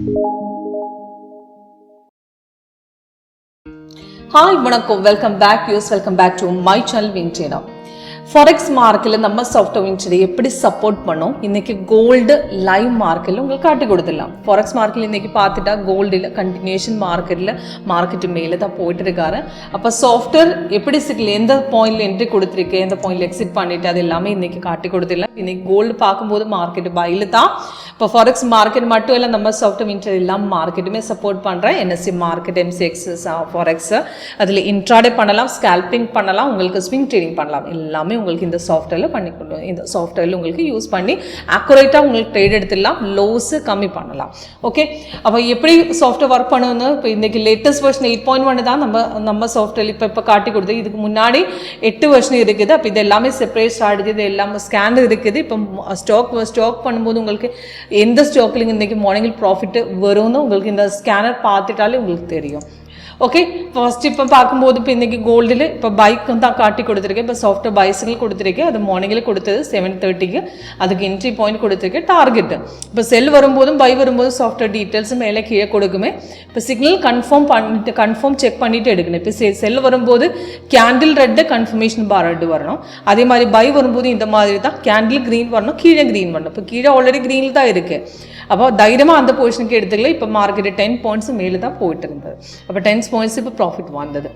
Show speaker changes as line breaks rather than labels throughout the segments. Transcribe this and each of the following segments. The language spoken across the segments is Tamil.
Hi, vanakkam. Welcome back viewers. Welcome back to my channel WinTrader. Forex market நம்ம சாஃப்ட் WinTrader எப்படி சப்போர்ட் பண்ணோம். இன்னைக்கு கோல்டு லைவ் மார்க்கெட்ல உங்களுக்கு காட்டி கொடுத்துடலாம். Forex மார்க்கெட்ல இன்னைக்கு பார்த்துட்டா கோல்டுல கண்டினியூஷன் மார்க்கெட் மேல தான் போயிட்டு இருக்காரு. அப்ப சாஃப்ட்வேர் எப்படி சிக்கல் எந்த பாயிண்ட்ல என்ட்ரி கொடுத்திருக்கு, எந்த பாயிண்ட்ல எக்ஸிட் பண்ணிட்டு அது எல்லாமே இன்னைக்கு காட்டி கொடுத்துடலாம். இன்னைக்கு கோல்டு பார்க்கும்போது மார்க்கெட் பைல தான். இப்போ Forex மார்க்கெட் மட்டும் இல்ல நம்ம சாஃப்ட் WinTrader எல்லாம் மார்க்கெட்டுமே சப்போர்ட் பண்றேன். NSE மார்க்கெட், MCX Forex அதுல இன்ட்ராடே பண்ணலாம், ஸ்கேல்பிங் பண்ணலாம், உங்களுக்கு ஸ்விங் ட்ரேடிங் பண்ணலாம். எல்லாமே உங்களுக்கு இந்த சாஃப்ட்வேர்ல பண்ணிக்கொள்ளும். இந்த சாஃப்ட்வேர்ல உங்களுக்கு யூஸ் பண்ணி அக்குரேட்டா உங்களுக்கு ட்ரேட் எடுத்துடலாம், லோஸ் கம்மி பண்ணலாம். ஓகே, அப்போ எப்படி சாஃப்ட்வேர் ஒர்க் பண்ணணும்னு இப்போ இன்னைக்கு லேட்டஸ்ட் வெர்ஷன் 8.1 தான் நம்ம சாஃப்ட்வேர் இப்போ காட்டி கொடுத்து. இதுக்கு முன்னாடி 8 வெர்ஷன் இருக்குது. அப்போ இது எல்லாமே செப்பரேட் ஸ்ட்ராட்டஜி, இது எல்லாமே ஸ்கேனர் இருக்குது. இப்போ ஸ்டாக் பண்ணும்போது உங்களுக்கு எந்த ஸ்டாக்ல இன்னைக்கு மார்னிங்கில் ப்ராஃபிட் வரும்னு உங்களுக்கு இந்த ஸ்கேனர் பார்த்துட்டாலே உங்களுக்கு தெரியும். ஓகே, ஃபர்ஸ்ட் இப்போ பார்க்கும்போது இப்போ இன்றைக்கி கோல்டில் இப்போ பைக் தான் காட்டி கொடுத்துருக்கேன். இப்போ சாஃப்ட்வேர் பைஸுகள் கொடுத்துருக்கேன். அது மார்னிங்கில் கொடுத்தது 7:30க்கு. அதுக்கு என்ட்ரி பாயிண்ட் கொடுத்துருக்கேன், டார்கெட்டு. இப்போ செல் வரும்போதும் பை வரும்போதும் சாஃப்ட்வேர் டீட்டெயில்ஸ் மேலே கீழே கொடுக்குமே. இப்போ சிக்னல் கன்ஃபார்ம் செக் பண்ணிட்டு எடுக்கணும். இப்போ செல் வரும்போது கேண்டில் ரெட்டு, கன்ஃபர்மேஷன் பார் ரெட்டு வரணும். அதே மாதிரி பை வரும்போது இந்த மாதிரி தான் கேண்டில் க்ரீன் வரணும், கீழே க்ரீன் வரணும். இப்போ கீழே ஆல்ரெடி க்ரீனில் தான் இருக்குது. அப்போ தைரியமாக அந்த பொசிஷனுக்கு எடுத்துக்கல. இப்போ மார்க்கெட்டு 10 பாயிண்ட்ஸ் மேலே தான் போயிட்டு இருந்தது. அப்போ 10 பாயிண்ட்ஸ் இப்போ ப்ராஃபிட் வந்தது.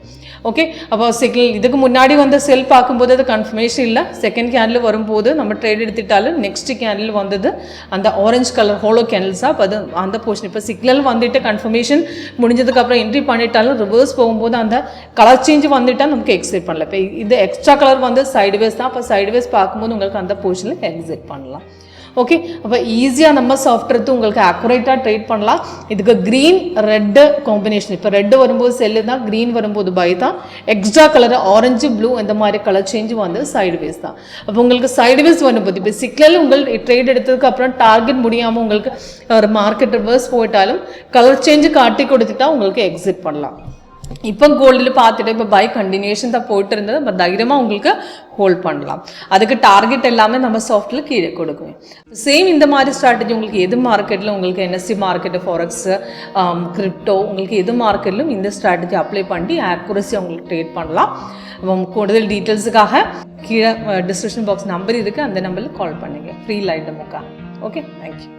ஓகே, அப்போ சிக்னல் இதுக்கு முன்னாடி வந்து செல் பார்க்கும்போது அது கன்ஃபர்மேஷன் இல்லை. செகண்ட் கேண்டில் வரும்போது நம்ம ட்ரேட் எடுத்துட்டாலும் நெக்ஸ்ட் கேண்டில் வந்தது அந்த ஆரஞ்சு கலர் ஹோலோ கேண்டில்ஸாக. அப்போ அது அந்த பொசிஷன் இப்போ சிக்னல் வந்துட்டு கன்ஃபர்மேஷன் முடிஞ்சதுக்கப்புறம் என்ட்ரி பண்ணிட்டாலும் ரிவர்ஸ் போகும்போது அந்த கலர் சேஞ்ச் வந்துட்டால் நமக்கு எக்ஸிட் பண்ணல. இப்போ இது எக்ஸ்ட்ரா கலர் வந்து சைடுவேஸ் தான். அப்போ சைடுவேஸ் பார்க்கும்போது உங்களுக்கு அந்த பொசிஷனில் எக்ஸிட் பண்ணலாம். ஓகே, அப்போ ஈஸியாக நம்ம சாஃப்ட்வேர் உங்களுக்கு அக்குரேட்டாக ட்ரேட் பண்ணலாம். இதுக்கு க்ரீன் ரெட்டு காம்பினேஷன். இப்போ ரெட்டு வரும்போது செல்லு தான், க்ரீன் வரும்போது பை தான். எக்ஸ்ட்ரா கலர் ஆரஞ்சு ப்ளூ இந்த மாதிரி கலர் சேஞ்ச் வந்து சைடுவேஸ் தான். அப்போ உங்களுக்கு சைடுவேஸ் வரும்போது இப்போ சிக்னல் உங்களுக்கு ட்ரேட் எடுத்ததுக்கு அப்புறம் டார்கெட் முடியாமல் உங்களுக்கு ஒரு மார்க்கெட் ரிவர்ஸ் போயிட்டாலும் கலர் சேஞ்சு காட்டி கொடுத்துட்டா உங்களுக்கு எக்ஸிட் பண்ணலாம். இப்போ கோல்டில் பார்த்துட்டு இப்போ பை கண்டினியூஷன் தான் போயிட்டு இருந்தது. நம்ம தைரியமாக உங்களுக்கு ஹோல்ட் பண்ணலாம். அதுக்கு டார்கெட் எல்லாமே நம்ம சாஃப்ட்வேர் கீழே கொடுக்குவேன். சேம் இந்த மாதிரி ஸ்ட்ராட்டஜி உங்களுக்கு எது மார்க்கெட்டில் உங்களுக்கு NSE மார்க்கெட்டு, ஃபாரெக்ஸ், கிரிப்டோ உங்களுக்கு எது மார்க்கெட்லும் இந்த ஸ்ட்ராட்டஜி அப்ளை பண்ணி ஆக்குரஸியாக உங்களுக்கு ட்ரேட் பண்ணலாம். கூடுதல் டீட்டெயில்ஸுக்காக கீழே டிஸ்கிரிப்ஷன் பாக்ஸ் நம்பர் இருக்குது, அந்த நம்பரில் கால் பண்ணுங்கள். ஃப்ரீ லைட் டெமோக்கா. Okay, thank you.